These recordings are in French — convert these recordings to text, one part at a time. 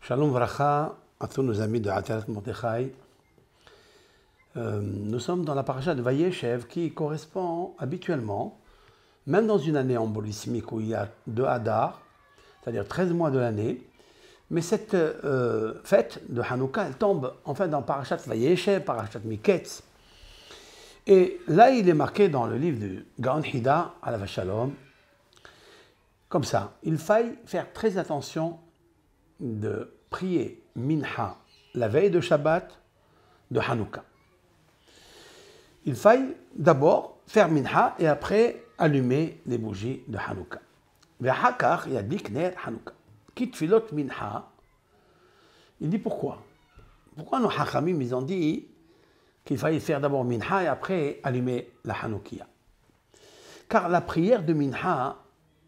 Shalom Vracha à tous nos amis de Atarat Mordechai. Nous sommes dans la paracha de Vayeshev qui correspond habituellement, même dans une année embolismique où il y a 2 Hadar, c'est-à-dire 13 mois de l'année, mais cette fête de Hanouka, elle tombe en fait dans Parashat Vayeshev, Parashat Miketz. Et là, il est marqué dans le livre du Gaon Hida, Alav Shalom, comme ça, il faille faire très attention de prier Minha la veille de Shabbat de Hanouka. Il faille d'abord faire Minha et après allumer les bougies de Hanouka. Ve'hakach yadlik ner Hanouka. Kit filot Minha. Il dit pourquoi? Pourquoi nos Hachamim ils ont dit qu'il fallait faire d'abord Minha et après allumer la Hanoukia? Car la prière de Minha,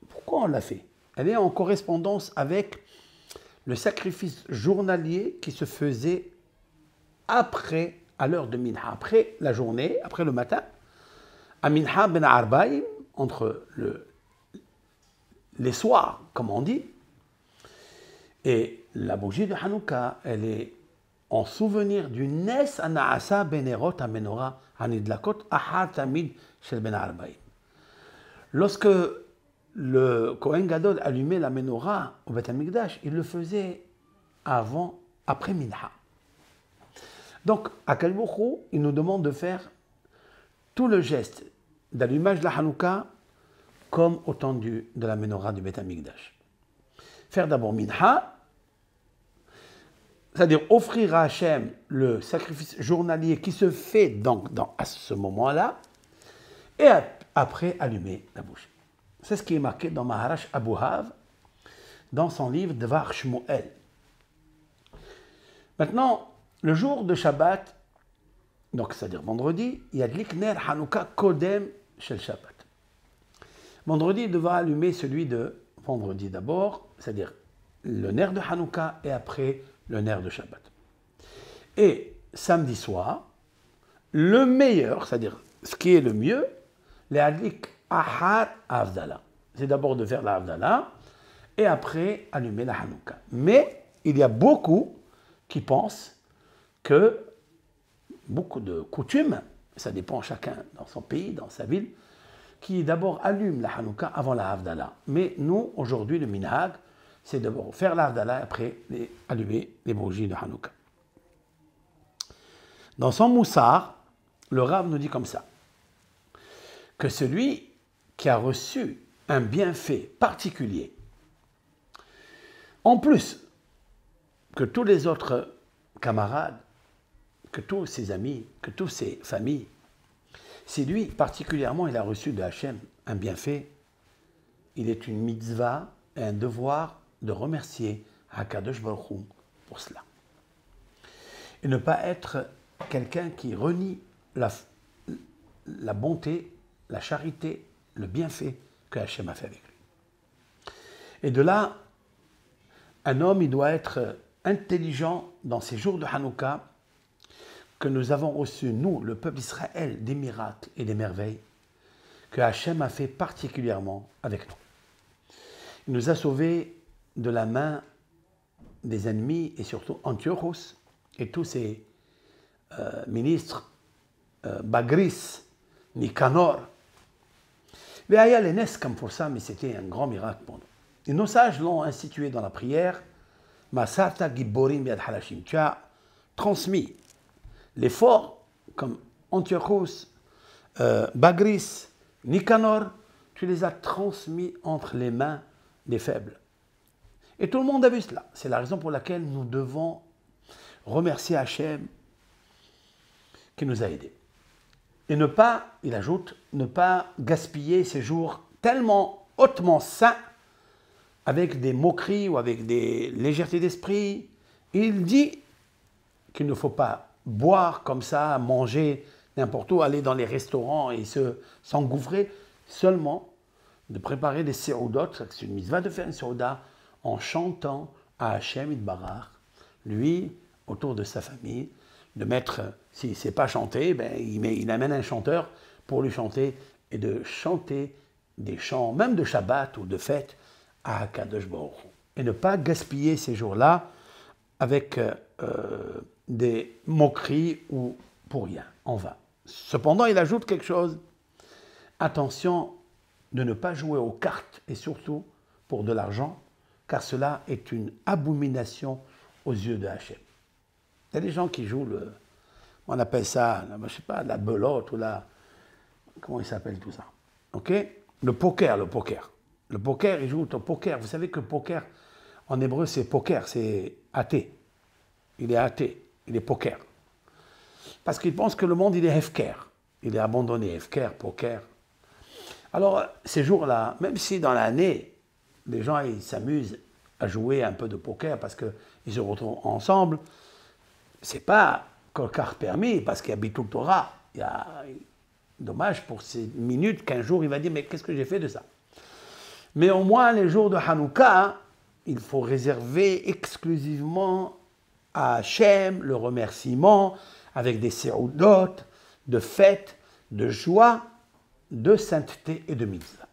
pourquoi on l'a fait? Elle est en correspondance avec le sacrifice journalier qui se faisait après, à l'heure de Minha, après la journée, après le matin, à Minha ben Arbaïm, entre les soirs, comme on dit, et la bougie de Hanouka, elle est en souvenir du Nes Anaasa Benerot Amenora Anidlakot Ahar Tamid Shel Ben Arbaïm. Lorsque le Kohen Gadol allumait la menorah au Beth Amikdash, il le faisait après Minha. Donc, à Kalbouchou, il nous demande de faire tout le geste d'allumage de la Hanouka comme au temps de la menorah du Beth Amikdash. Faire d'abord Minha, c'est-à-dire offrir à Hachem le sacrifice journalier qui se fait donc à ce moment-là, et après allumer la bougie. C'est ce qui est marqué dans Maharash Abouhav, dans son livre Dvar Shmuel. Maintenant, le jour de Shabbat, donc c'est-à-dire vendredi, il y a Likner Hanouka Kodem Shel Shabbat. Vendredi, il devra allumer celui de vendredi d'abord, c'est-à-dire le ner de Hanouka et après le ner de Shabbat. Et samedi soir, le meilleur, c'est-à-dire ce qui est le mieux, les Adlik Ahar Avdala. C'est d'abord de faire la Avdala et après allumer la Hanouka. Mais il y a beaucoup qui pensent que beaucoup de coutumes, ça dépend chacun dans son pays, dans sa ville, qui d'abord allument la Hanouka avant la Avdala. Mais nous, aujourd'hui, le minhag, c'est d'abord faire la Avdala et après allumer les bougies de Hanouka. Dans son Moussar, le Rav nous dit comme ça, que celui qui a reçu un bienfait particulier, en plus que tous les autres camarades, que tous ses amis, que toutes ses familles, si lui particulièrement il a reçu de Hachem un bienfait, il est une mitzvah et un devoir de remercier HaKadosh Baruch Hu pour cela. Et ne pas être quelqu'un qui renie la bonté, la charité, le bienfait que Hachem a fait avec lui. Et de là, un homme, il doit être intelligent dans ces jours de Hanouka que nous avons reçus, nous, le peuple d'Israël, des miracles et des merveilles que Hachem a fait particulièrement avec nous. Il nous a sauvés de la main des ennemis et surtout Antiochos et tous ses ministres, Bagris, Nicanor. Il y a les Nes comme pour ça, mais c'était un grand miracle pour nous. Et nos sages l'ont institué dans la prière. Masarta Giborim Yad Halashim. Tu as transmis les forts comme Antiochos, Bagris, Nicanor, tu les as transmis entre les mains des faibles. Et tout le monde a vu cela. C'est la raison pour laquelle nous devons remercier Hachem qui nous a aidés. Et ne pas, il ajoute, ne pas gaspiller ces jours tellement hautement saints avec des moqueries ou avec des légèretés d'esprit. Il dit qu'il ne faut pas boire comme ça, manger n'importe où, aller dans les restaurants et s'engouffrer, seulement de préparer des séoudot, c'est une mitzvah de faire une séouda en chantant à Hachem Yitbarach, lui, autour de sa famille, de mettre, s'il ne sait pas chanter, il amène un chanteur pour lui chanter et de chanter des chants, même de Shabbat ou de fête, à Kadosh Baruch Hu. Et ne pas gaspiller ces jours-là avec des moqueries ou pour rien, en vain. Cependant, il ajoute quelque chose. Attention de ne pas jouer aux cartes et surtout pour de l'argent, car cela est une abomination aux yeux de Hachem. Il y a des gens qui jouent on appelle ça, je ne sais pas, la belote ou comment il s'appelle tout ça. Ok? Le poker. Le poker, ils jouent au poker. Vous savez que poker, en hébreu, c'est poker, c'est athée. Il est athée, il est poker. Parce qu'il pense que le monde, il est hefker. Il est abandonné, hefker, poker. Alors, ces jours-là, même si dans l'année, les gens ils s'amusent à jouer un peu de poker parce qu'ils se retrouvent ensemble, c'est pas car permis, parce qu'il y a Bitul Torah. Il y a dommage pour ces minutes qu'un jour il va dire mais qu'est-ce que j'ai fait de ça? Mais au moins les jours de Hanouka, il faut réserver exclusivement à Hachem le remerciement avec des séoudot, de fêtes, de joie, de sainteté et de mitzvah.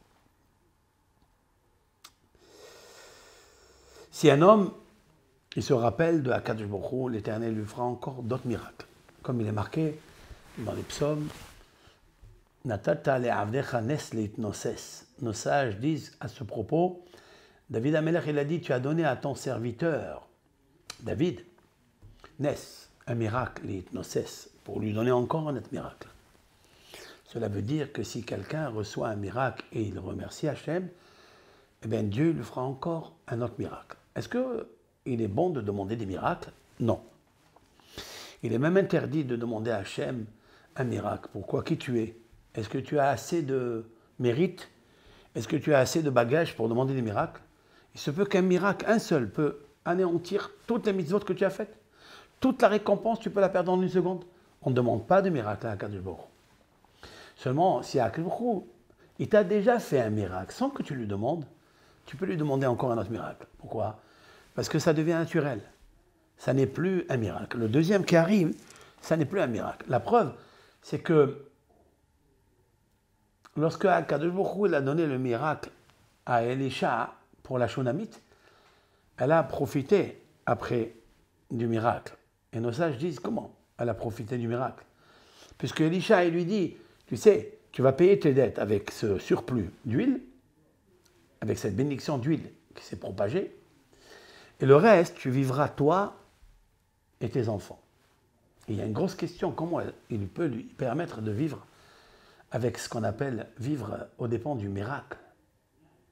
Si un homme, il se rappelle de Akadosh Baruch Hu, l'Éternel lui fera encore d'autres miracles. Comme il est marqué dans les psaumes, Natata le'avdecha nes leitnoses. Nos sages disent à ce propos, David Amelech, il a dit, tu as donné à ton serviteur, David, nes, un miracle, leitnoses, pour lui donner encore un autre miracle. Cela veut dire que si quelqu'un reçoit un miracle et il remercie Hachem, eh bien Dieu lui fera encore un autre miracle. Est-ce qu'il est bon de demander des miracles? Non. Il est même interdit de demander à Hachem un miracle. Pourquoi? Qui tu es? Est-ce que tu as assez de mérite? Est-ce que tu as assez de bagages pour demander des miracles? Il se peut qu'un miracle, un seul, peut anéantir toutes les mitzvot que tu as faites. Toute la récompense, tu peux la perdre en une seconde. On ne demande pas de miracle à Akadosh Baruch Hu. Seulement, si Akadosh Baruch Hu, il t'a déjà fait un miracle sans que tu lui demandes, tu peux lui demander encore un autre miracle. Pourquoi? Parce que ça devient naturel. Ça n'est plus un miracle. Le deuxième qui arrive, ça n'est plus un miracle. La preuve, c'est que lorsque Akadosh Baruch Hu a donné le miracle à Elisha pour la Shunamite, elle a profité après du miracle. Et nos sages disent comment elle a profité du miracle. Puisque Elisha, il lui dit, tu sais, tu vas payer tes dettes avec ce surplus d'huile, avec cette bénédiction d'huile qui s'est propagée, et le reste, tu vivras toi et tes enfants. Et il y a une grosse question, comment il peut lui permettre de vivre avec ce qu'on appelle vivre aux dépens du miracle,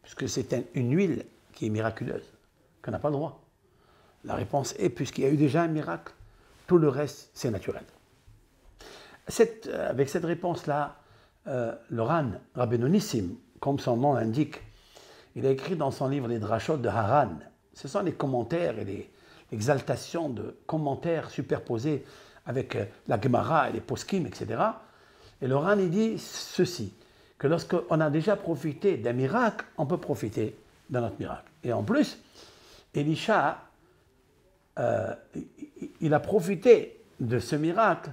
puisque c'est une huile qui est miraculeuse, qu'on n'a pas le droit. La réponse est, puisqu'il y a eu déjà un miracle, tout le reste, c'est naturel. Avec cette réponse-là, le Ran, Rabbeinu Nissim, comme son nom l'indique, il a écrit dans son livre les Drashot de Haran. Ce sont les commentaires et l'exaltation de commentaires superposés avec la Gemara et les Poskim, etc. Et le Ran, il dit ceci, que lorsqu'on a déjà profité d'un miracle, on peut profiter d'un autre miracle. Et en plus, Elisha, il a profité de ce miracle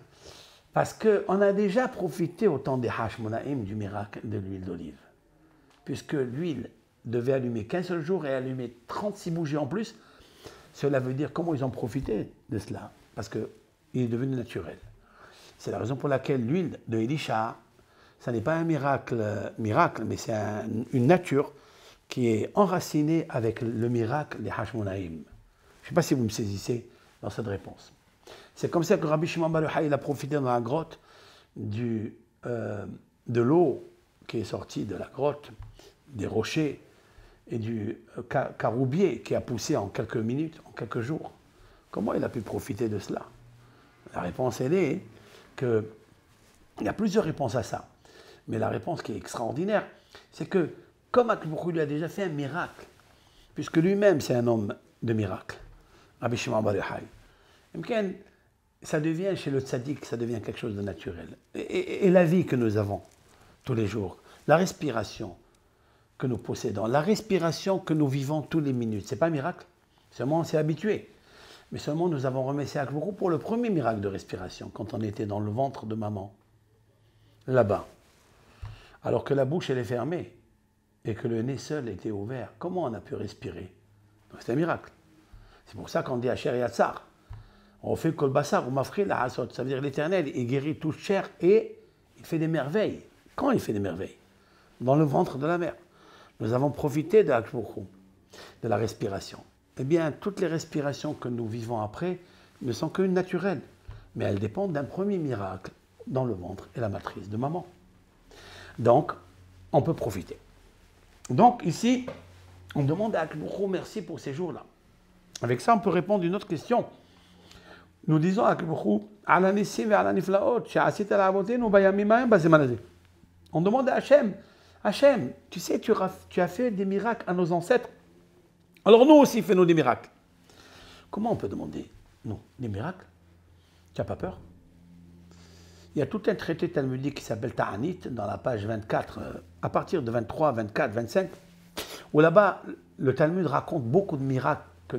parce qu'on a déjà profité au temps des Hashmonaïm du miracle de l'huile d'olive. Puisque l'huile devait allumer qu'un seul jour et allumer 36 bougies en plus, cela veut dire comment ils ont profité de cela. Parce qu'il est devenu naturel. C'est la raison pour laquelle l'huile de Elisha, ça n'est pas un miracle, mais c'est une nature qui est enracinée avec le miracle des Hashmonaïm. Je ne sais pas si vous me saisissez dans cette réponse. C'est comme ça que Rabbi Shimon bar Yochai a profité dans la grotte de l'eau qui est sortie de la grotte, des rochers et du caroubier qui a poussé en quelques minutes, en quelques jours. Comment il a pu profiter de cela? La réponse, elle est qu'il y a plusieurs réponses à ça. Mais la réponse qui est extraordinaire, c'est que comme Akadosh lui a déjà fait un miracle, puisque lui-même c'est un homme de miracle, Rabbi Shimon bar Yochai, ça devient chez le tzaddik, ça devient quelque chose de naturel. Et la vie que nous avons tous les jours, la respiration que nous possédons, la respiration que nous vivons tous les minutes, ce n'est pas un miracle, seulement on s'est habitué. Mais seulement nous avons remercié Akadosh pour le premier miracle de respiration, quand on était dans le ventre de maman, là-bas. Alors que la bouche elle est fermée et que le nez seul était ouvert, comment on a pu respirer? C'est un miracle. C'est pour ça qu'on dit Asher Yatsar. On fait Kol Bassar ou Mafri la Hasot. Ça veut dire l'Éternel, il guérit toute chair et il fait des merveilles. Quand il fait des merveilles? Dans le ventre de la mer. Nous avons profité de la respiration. Eh bien, toutes les respirations que nous vivons après ne sont que naturelles, mais elles dépendent d'un premier miracle dans le ventre et la matrice de maman. Donc, on peut profiter. Donc, ici, on demande à Akhlbourou merci pour ces jours-là. Avec ça, on peut répondre à une autre question. Nous disons à Akhlbourou, on demande à Hachem, Hachem, tu sais, tu as fait des miracles à nos ancêtres. Alors nous aussi, fais-nous des miracles. Comment on peut demander, nous, des miracles? Tu n'as pas peur? Il y a tout un traité talmudique qui s'appelle Ta'anit, dans la page 24, à partir de 23, 24, 25, où là-bas, le Talmud raconte beaucoup de miracles que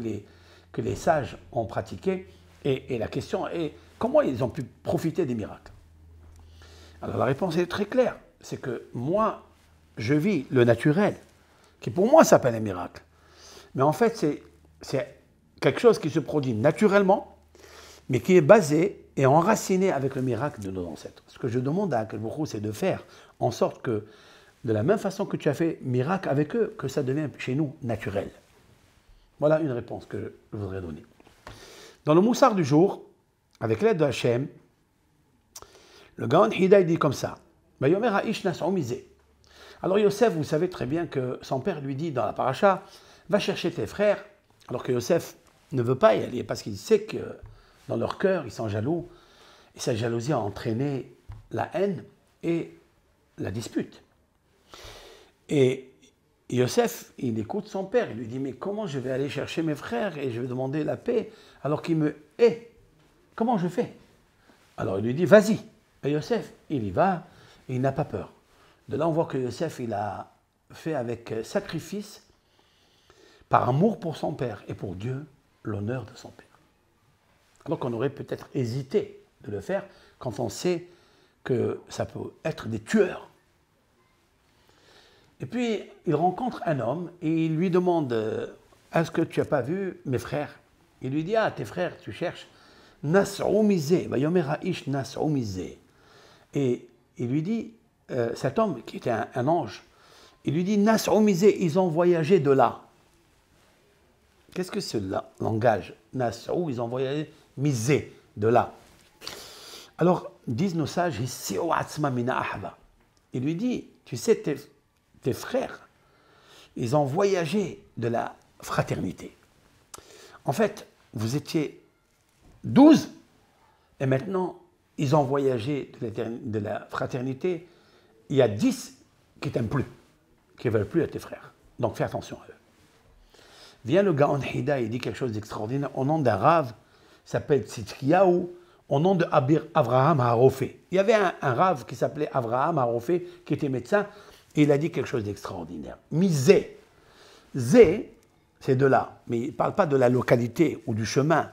les sages ont pratiqués. Et la question est, comment ils ont pu profiter des miracles? Alors la réponse est très claire. C'est que moi, je vis le naturel, qui pour moi s'appelle un miracle. Mais en fait, c'est quelque chose qui se produit naturellement, mais qui est basé et enraciné avec le miracle de nos ancêtres. Ce que je demande à Akhlbourou, c'est de faire en sorte que, de la même façon que tu as fait miracle avec eux, que ça devienne chez nous naturel. Voilà une réponse que je voudrais donner. Dans le Moussar du jour, avec l'aide de Hachem, le Gaon Hida dit comme ça. Alors Yosef, vous savez très bien que son père lui dit dans la paracha, va chercher tes frères, alors que Yosef ne veut pas y aller parce qu'il sait que dans leur cœur, ils sont jaloux, et cette jalousie a entraîné la haine et la dispute. Et Yosef, il écoute son père, il lui dit, mais comment je vais aller chercher mes frères et je vais demander la paix alors qu'il me hait? Comment je fais? Alors il lui dit, vas-y. Et Yosef, il y va, et il n'a pas peur. De là, on voit que Yosef, il a fait avec sacrifice, par amour pour son père et pour Dieu, l'honneur de son père. Alors qu'on aurait peut-être hésité de le faire quand on sait que ça peut être des tueurs. Et puis, il rencontre un homme et il lui demande, est-ce que tu n'as pas vu mes frères? Il lui dit, ah, tes frères, tu cherches Nas'oumizé, Vayomera ish Nas'oumizé. Et il lui dit, cet homme qui était un ange, il lui dit, Nas'oumizé, ils ont voyagé de là. Qu'est-ce que c'est le langage? Nas'ou, ils ont voyagé, misé, de là. Alors, disent nos sages, il lui dit, tu sais, tes frères, ils ont voyagé de la fraternité. En fait, vous étiez 12, et maintenant, ils ont voyagé de la fraternité. Il y a 10 qui t'aiment plus, qui ne veulent plus être tes frères. Donc, fais attention à eux. Vient le Gaon Hida, il dit quelque chose d'extraordinaire, au nom d'un Rav, qui s'appelle Tzidkiyahu, au nom de Avraham Harofé. Il y avait un Rav qui s'appelait Avraham Harofé, qui était médecin, et il a dit quelque chose d'extraordinaire. Misé. Zé, c'est de là, mais il ne parle pas de la localité, ou du chemin,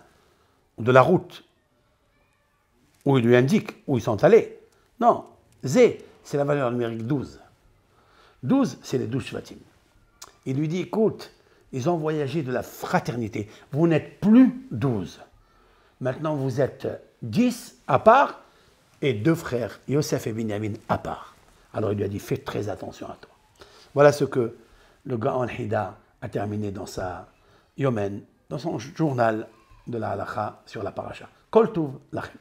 ou de la route, où il lui indique où ils sont allés. Non, Zé, c'est la valeur numérique 12. 12, c'est les 12 Shvatim. Il lui dit, écoute, ils ont voyagé de la fraternité. Vous n'êtes plus 12. Maintenant, vous êtes 10 à part et 2 frères, Yosef et Binyamin, à part. Alors, il lui a dit, fais très attention à toi. Voilà ce que le Gaon Hida a terminé dans sa Yomen, dans son journal de la halakha sur la paracha. Kol Tov Lachem.